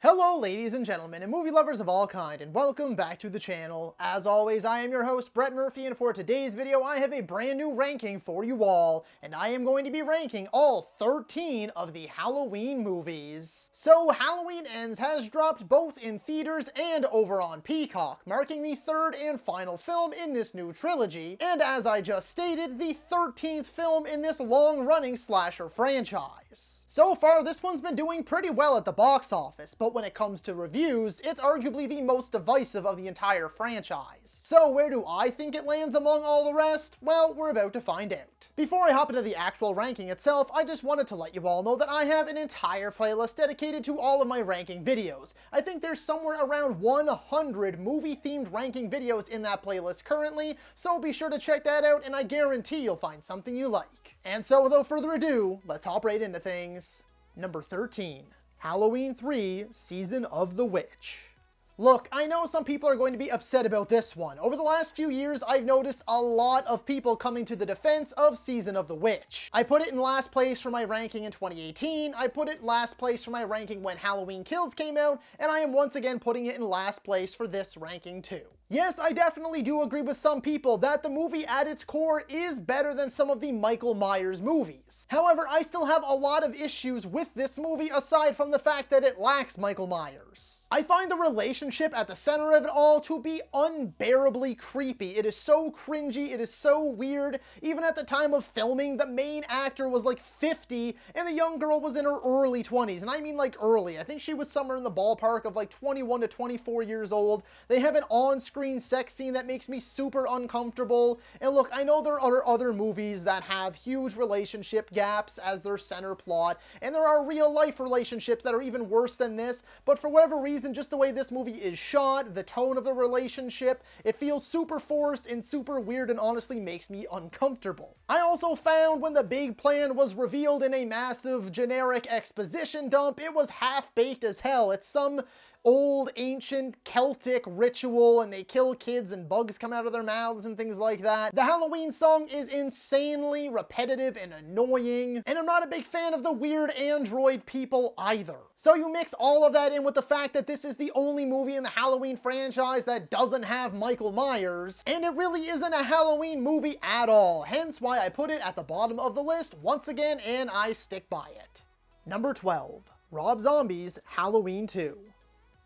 Hello ladies and gentlemen and movie lovers of all kind, and welcome back to the channel. As always, I am your host Brett Murphy, and for today's video I have a brand new ranking for you all, and I am going to be ranking all 13 of the Halloween movies. So Halloween Ends has dropped both in theaters and over on Peacock, marking the third and final film in this new trilogy, and as I just stated, the 13th film in this long-running slasher franchise. So far this one's been doing pretty well at the box office, but when it comes to reviews, it's arguably the most divisive of the entire franchise. So where do I think it lands among all the rest? Well, we're about to find out. Before I hop into the actual ranking itself, I just wanted to let you all know that I have an entire playlist dedicated to all of my ranking videos. I think there's somewhere around 100 movie-themed ranking videos in that playlist currently, so be sure to check that out and I guarantee you'll find something you like. And so without further ado, let's hop right into things. Number 13. Halloween 3 Season of the Witch. Look, I know some people are going to be upset about this one. Over the last few years, I've noticed a lot of people coming to the defense of Season of the Witch. I put it in last place for my ranking in 2018, I put it in last place for my ranking when Halloween Kills came out, and I am once again putting it in last place for this ranking too. Yes, I definitely do agree with some people that the movie at its core is better than some of the Michael Myers movies. However, I still have a lot of issues with this movie aside from the fact that it lacks Michael Myers. I find the relationship at the center of it all to be unbearably creepy. It is so cringy, it is so weird. Even at the time of filming, the main actor was like 50 and the young girl was in her early 20s. And I mean like early. I think she was somewhere in the ballpark of like 21 to 24 years old. They have an on-screen sex scene that makes me super uncomfortable. And look, I know there are other movies that have huge relationship gaps as their center plot, and there are real life relationships that are even worse than this, but for whatever reason, just the way this movie is shot, the tone of the relationship, it feels super forced and super weird and honestly makes me uncomfortable. I also found when the big plan was revealed in a massive generic exposition dump, it was half-baked as hell. It's some old ancient Celtic ritual and they kill kids and bugs come out of their mouths and things like that. The Halloween song is insanely repetitive and annoying, and I'm not a big fan of the weird android people either. So you mix all of that in with the fact that this is the only movie in the Halloween franchise that doesn't have Michael Myers, and it really isn't a Halloween movie at all, hence why I put it at the bottom of the list once again, and I stick by it. Number 12. Rob Zombie's Halloween 2.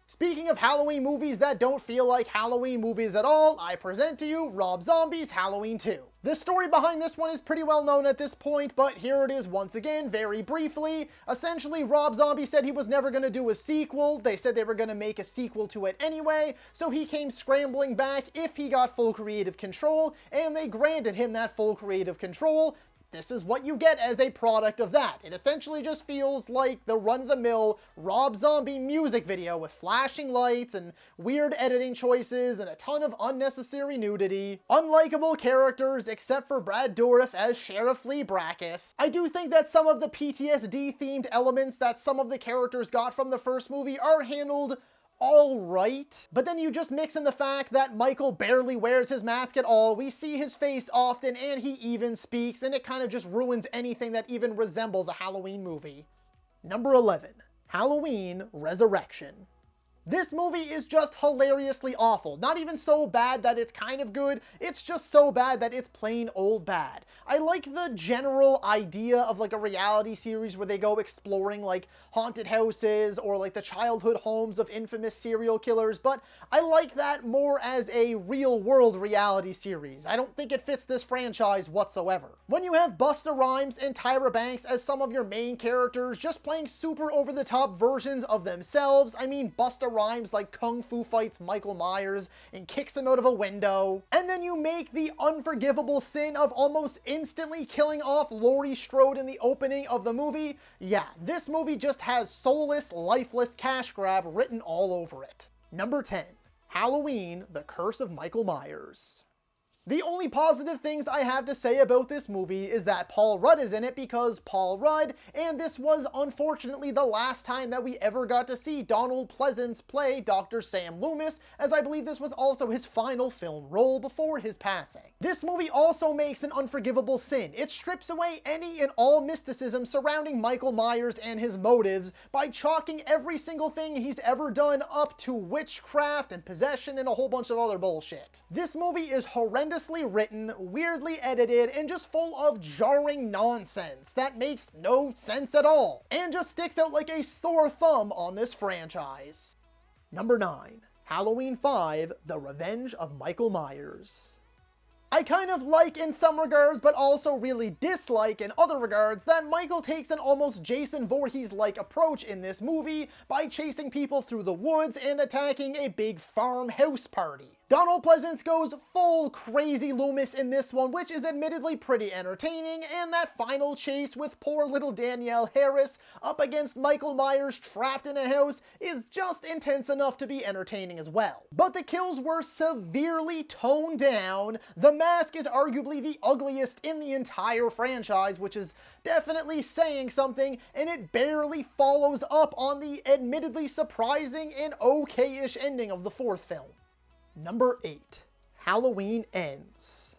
Speaking of Halloween movies that don't feel like Halloween movies at all, I present to you Rob Zombie's Halloween 2. The story behind this one is pretty well known at this point, but here it is once again, very briefly. Essentially, Rob Zombie said he was never going to do a sequel. They said they were going to make a sequel to it anyway, so he came scrambling back if he got full creative control, and they granted him that full creative control. This is what you get as a product of that. It essentially just feels like the run-of-the-mill Rob Zombie music video with flashing lights and weird editing choices and a ton of unnecessary nudity. Unlikable characters except for Brad Dourif as Sheriff Lee Brackus. I do think that some of the PTSD-themed elements that some of the characters got from the first movie are handled alright, but then you just mix in the fact that Michael barely wears his mask at all, we see his face often, and he even speaks, and it kind of just ruins anything that even resembles a Halloween movie. Number 11. Halloween Resurrection. This movie is just hilariously awful. Not even so bad that it's kind of good, it's just so bad that it's plain old bad. I like the general idea of like a reality series where they go exploring like haunted houses or like the childhood homes of infamous serial killers, but I like that more as a real world reality series. I don't think it fits this franchise whatsoever. When you have Busta Rhymes and Tyra Banks as some of your main characters just playing super over the top versions of themselves, I mean Busta Rhymes like kung fu fights Michael Myers and kicks him out of a window, and then you make the unforgivable sin of almost instantly killing off Laurie Strode in the opening of the movie. Yeah, this movie just has soulless, lifeless cash grab written all over it. Number 10. Halloween, The Curse of Michael Myers. The only positive things I have to say about this movie is that Paul Rudd is in it because Paul Rudd, and this was unfortunately the last time that we ever got to see Donald Pleasence play Dr. Sam Loomis, as I believe this was also his final film role before his passing. This movie also makes an unforgivable sin. It strips away any and all mysticism surrounding Michael Myers and his motives by chalking every single thing he's ever done up to witchcraft and possession and a whole bunch of other bullshit. This movie is horrendously written, weirdly edited, and just full of jarring nonsense that makes no sense at all, and just sticks out like a sore thumb on this franchise. Number 9. Halloween 5: The Revenge of Michael Myers. I kind of like in some regards, but also really dislike in other regards, that Michael takes an almost Jason Voorhees-like approach in this movie by chasing people through the woods and attacking a big farmhouse party. Donald Pleasence goes full crazy Loomis in this one, which is admittedly pretty entertaining, and that final chase with poor little Danielle Harris up against Michael Myers trapped in a house is just intense enough to be entertaining as well. But the kills were severely toned down. The mask is arguably the ugliest in the entire franchise, which is definitely saying something, and it barely follows up on the admittedly surprising and okay-ish ending of the fourth film. Number 8. Halloween Ends.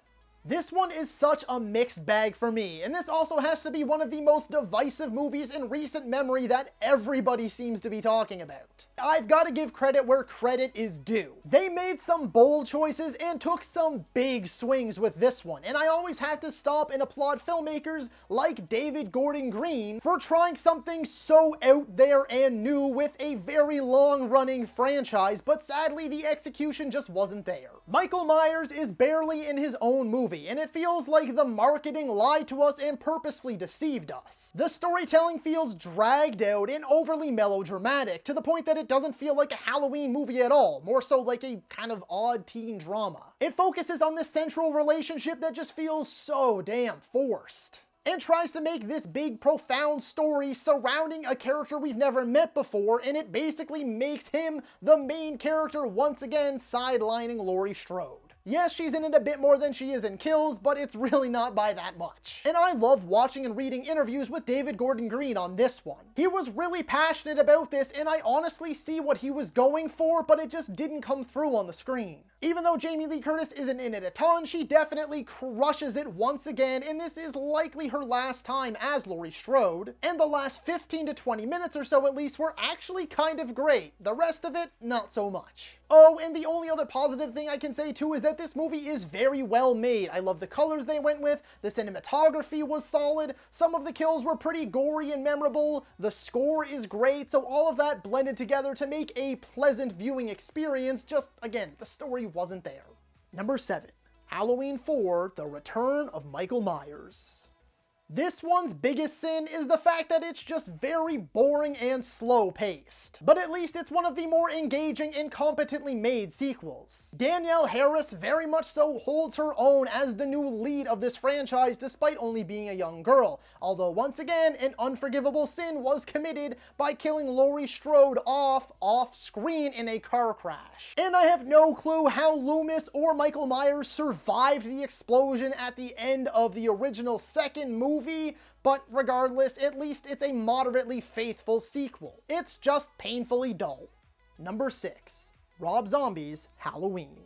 This one is such a mixed bag for me, and this also has to be one of the most divisive movies in recent memory that everybody seems to be talking about. I've got to give credit where credit is due. They made some bold choices and took some big swings with this one, and I always have to stop and applaud filmmakers like David Gordon Green for trying something so out there and new with a very long-running franchise, but sadly the execution just wasn't there. Michael Myers is barely in his own movie, and it feels like the marketing lied to us and purposefully deceived us. The storytelling feels dragged out and overly melodramatic, to the point that it doesn't feel like a Halloween movie at all, more so like a kind of odd teen drama. It focuses on this central relationship that just feels so damn forced, and tries to make this big, profound story surrounding a character we've never met before, and it basically makes him the main character once again, sidelining Laurie Strode. Yes, she's in it a bit more than she is in Kills, but it's really not by that much. And I love watching and reading interviews with David Gordon Green on this one. He was really passionate about this, and I honestly see what he was going for, but it just didn't come through on the screen. Even though Jamie Lee Curtis isn't in it a ton, she definitely crushes it once again, and this is likely her last time as Laurie Strode. And the last 15 to 20 minutes or so at least were actually kind of great. The rest of it, not so much. Oh, and the only other positive thing I can say too is that this movie is very well made. I love the colors they went with, the cinematography was solid, some of the kills were pretty gory and memorable, the score is great, so all of that blended together to make a pleasant viewing experience, just, again, the story wasn't there. Number 7. Halloween 4: The Return of Michael Myers. This one's biggest sin is the fact that it's just very boring and slow-paced. But at least it's one of the more engaging and competently made sequels. Danielle Harris very much so holds her own as the new lead of this franchise despite only being a young girl. Although once again, an unforgivable sin was committed by killing Laurie Strode off-screen in a car crash. And I have no clue how Loomis or Michael Myers survived the explosion at the end of the original second movie, but regardless, at least it's a moderately faithful sequel. It's just painfully dull. Number 6. Rob Zombie's Halloween.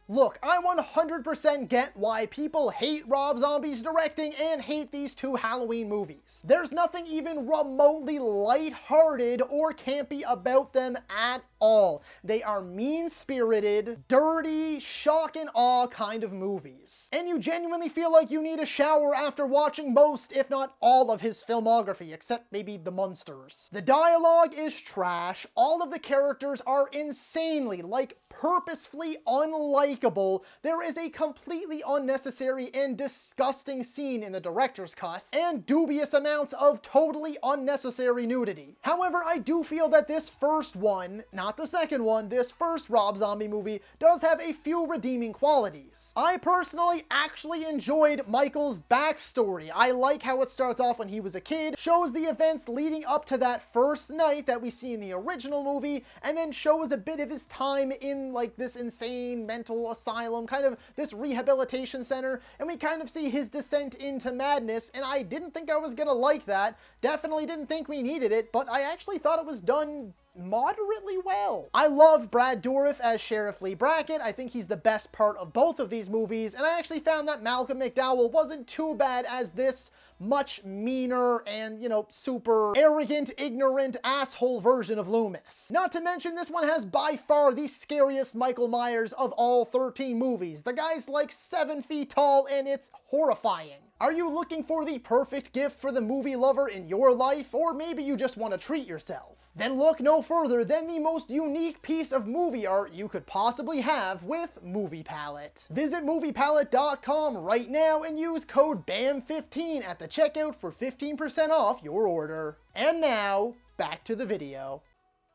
Look, I 100% get why people hate Rob Zombie's directing and hate these two Halloween movies. There's nothing even remotely lighthearted or campy about them at all. They are mean-spirited, dirty, shock and awe kind of movies. And you genuinely feel like you need a shower after watching most, if not all, of his filmography, except maybe The Munsters. The dialogue is trash, all of the characters are insanely, purposefully unlikable. There is a completely unnecessary and disgusting scene in the director's cut, and dubious amounts of totally unnecessary nudity. However, I do feel that this first one, not the second one, this first Rob Zombie movie does have a few redeeming qualities. I personally actually enjoyed Michael's backstory. I like how it starts off when he was a kid, shows the events leading up to that first night that we see in the original movie, and then shows a bit of his time in this insane mental mental asylum, kind of this rehabilitation center, and we kind of see his descent into madness, and I didn't think I was gonna like that. Definitely didn't think we needed it, but I actually thought it was done moderately well. I love Brad Dourif as Sheriff Lee Brackett. I think he's the best part of both of these movies, and I actually found that Malcolm McDowell wasn't too bad as this much meaner and, super arrogant, ignorant, asshole version of Loomis. Not to mention, this one has by far the scariest Michael Myers of all 13 movies. The guy's like 7 feet tall, and it's horrifying. Are you looking for the perfect gift for the movie lover in your life, or maybe you just want to treat yourself? Then look no further than the most unique piece of movie art you could possibly have with Movie Palette. Visit moviepalette.com right now and use code BAM15 at the checkout for 15% off your order. And now, back to the video.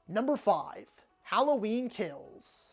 Number 5. Halloween Kills.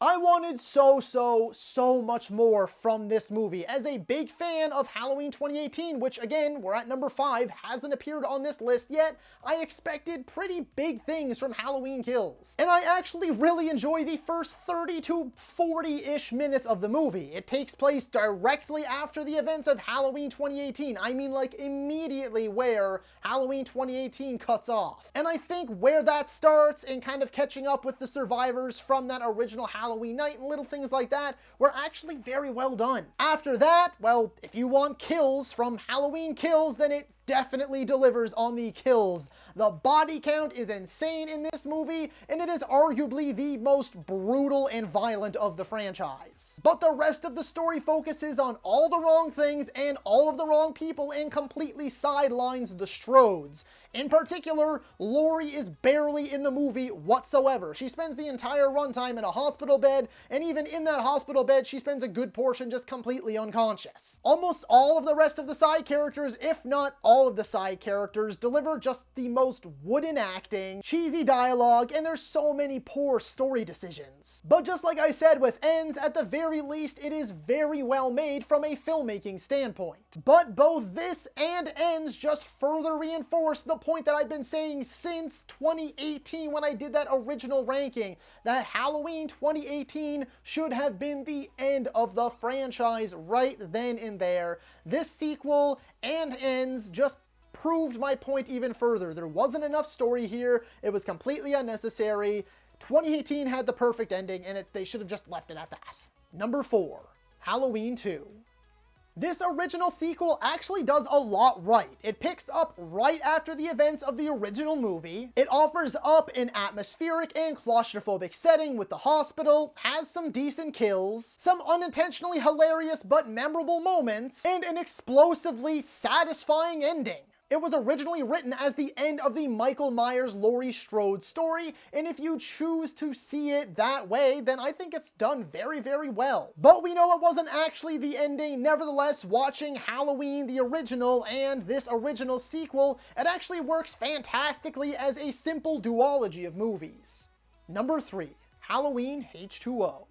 I wanted so much more from this movie. As a big fan of Halloween 2018, which again, we're at number 5, hasn't appeared on this list yet, I expected pretty big things from Halloween Kills. And I actually really enjoy the first 30 to 40-ish minutes of the movie. It takes place directly after the events of Halloween 2018. I mean, like, immediately where Halloween 2018 cuts off. And I think where that starts and kind of catching up with the survivors from that original Halloween night and little things like that were actually very well done. After that, well, if you want kills from Halloween Kills, then it definitely delivers on the kills. The body count is insane in this movie, and it is arguably the most brutal and violent of the franchise. But the rest of the story focuses on all the wrong things and all of the wrong people and completely sidelines the Strodes. In particular, Laurie is barely in the movie whatsoever. She spends the entire runtime in a hospital bed, and even in that hospital bed, she spends a good portion just completely unconscious. Almost all of the rest of the side characters, if not all of the side characters, deliver just the most wooden acting, cheesy dialogue, and there's so many poor story decisions. But just like I said with Ends, at the very least, it is very well made from a filmmaking standpoint. But both this and Ends just further reinforce the point that I've been saying since 2018 when I did that original ranking, that Halloween 2018 should have been the end of the franchise right then and there. This sequel and Ends just proved my point even further. There wasn't enough story here. It was completely unnecessary. 2018 had the perfect ending, and they should have just left it at that. Number 4, Halloween 2. This original sequel actually does a lot right. It picks up right after the events of the original movie. It offers up an atmospheric and claustrophobic setting with the hospital, has some decent kills, some unintentionally hilarious but memorable moments, and an explosively satisfying ending. It was originally written as the end of the Michael Myers Laurie Strode story, and if you choose to see it that way, then I think it's done very, very well. But we know it wasn't actually the ending. Nevertheless, watching Halloween the original and this original sequel, it actually works fantastically as a simple duology of movies. Number 3, Halloween H20.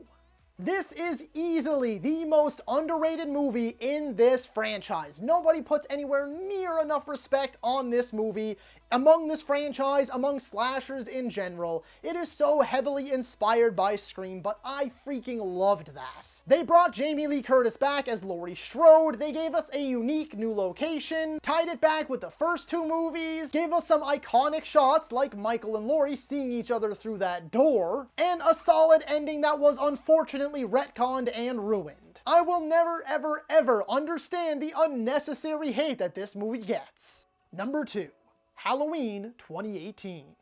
This is easily the most underrated movie in this franchise. Nobody puts anywhere near enough respect on this movie among this franchise, among slashers in general. It is so heavily inspired by Scream, but I freaking loved that. They brought Jamie Lee Curtis back as Laurie Strode, they gave us a unique new location, tied it back with the first 2 movies, gave us some iconic shots like Michael and Laurie seeing each other through that door, and a solid ending that was unfortunately retconned and ruined. I will never ever understand the unnecessary hate that this movie gets. Number 2, Halloween 2018.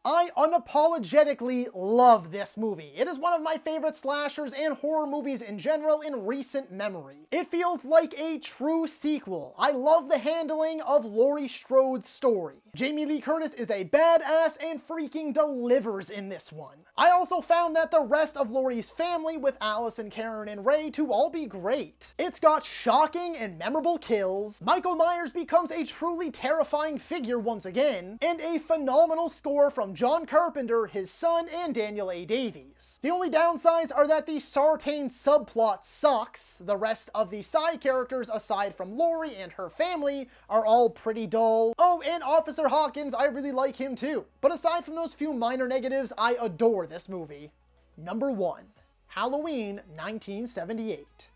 I unapologetically love this movie. It is one of my favorite slashers and horror movies in general in recent memory. It feels like a true sequel. I love the handling of Laurie Strode's story. Jamie Lee Curtis is a badass and freaking delivers in this one. I also found that the rest of Laurie's family, with Allison, Karen, and Ray, to all be great. It's got shocking and memorable kills, Michael Myers becomes a truly terrifying figure once again, and a phenomenal score from John Carpenter, his son, and Daniel A. Davies. The only downsides are that the Sartain subplot sucks. The rest of the side characters, aside from Laurie and her family, are all pretty dull. Oh, and Officer Hawkins, I really like him too. But aside from those few minor negatives, I adore this movie. Number 1, Halloween 1978.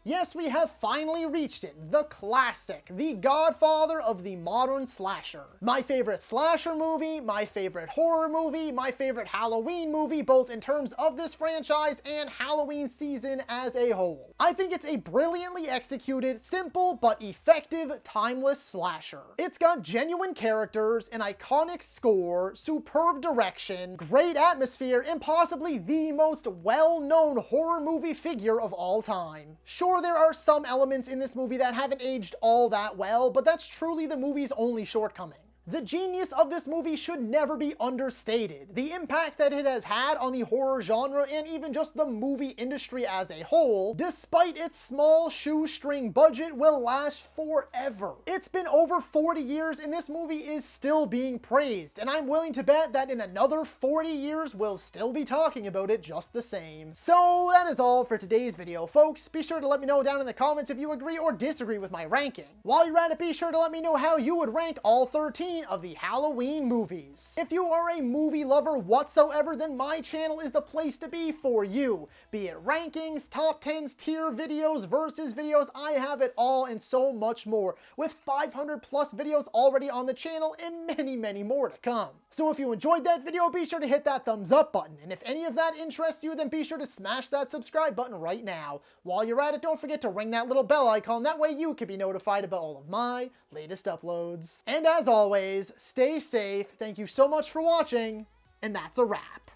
Yes, we have finally reached it, the classic, the godfather of the modern slasher. My favorite slasher movie, my favorite horror movie, my favorite Halloween movie, both in terms of this franchise and Halloween season as a whole. I think it's a brilliantly executed, simple but effective, timeless slasher. It's got genuine characters, an iconic score, superb direction, great atmosphere, and possibly the most well-known horror movie figure of all time. Sure, there are some elements in this movie that haven't aged all that well, but that's truly the movie's only shortcoming. The genius of this movie should never be understated. The impact that it has had on the horror genre and even just the movie industry as a whole, despite its small shoestring budget, will last forever. It's been over 40 years and this movie is still being praised, and I'm willing to bet that in another 40 years we'll still be talking about it just the same. So that is all for today's video, folks. Be sure to let me know down in the comments if you agree or disagree with my ranking. While you're at it, be sure to let me know how you would rank all 13 of the Halloween movies. If you are a movie lover whatsoever, then my channel is the place to be for you. Be it rankings, top 10s, tier videos, versus videos, I have it all and so much more, with 500 plus videos already on the channel and many more to come. So if you enjoyed that video, be sure to hit that thumbs up button, and if any of that interests you, then be sure to smash that subscribe button right now. While you're at it, don't forget to ring that little bell icon, that way you can be notified about all of my latest uploads. And as always, stay safe, thank you so much for watching, and that's a wrap.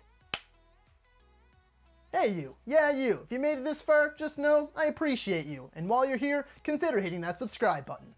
Hey you, yeah you, if you made it this far, just know I appreciate you, and while you're here, consider hitting that subscribe button.